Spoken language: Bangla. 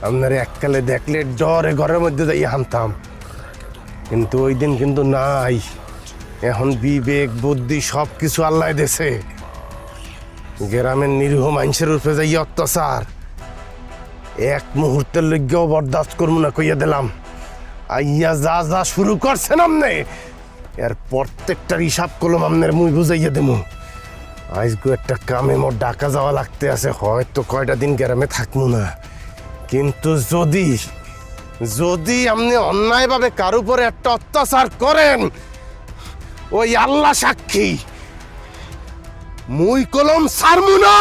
আপনার এককালে দেখলে ডরে ঘরের মধ্যে যাই হানতাম, কিন্তু ওই দিন কিন্তু নাই। এখন বিবেক বুদ্ধি সব কিছু আল্লাহ দেছে। গ্রামের নিরীহ মানুষের উপরে যাই অত্যাচার এক মুহূর্তের লজ্ঞাও বরদাস্ত করবো না কইয়া দিলাম। আইয়া যা যা শুরু করছেন আমনে, এর প্রত্যেকটার হিসাব কলম আমনের মুই বুঝাইয়া দেবো। আজকে একটা কামে মোর ডাকা যাওয়া লাগতে আছে, হয়তো কয়টা দিন গ্রামে থাকবো না। কিন্তু যদি যদি আপনি অন্যায়ভাবে কার উপরে একটা অত্যাচার করেন, ওই আল্লাহ সাক্ষী মুই কলম ছাড়মু না।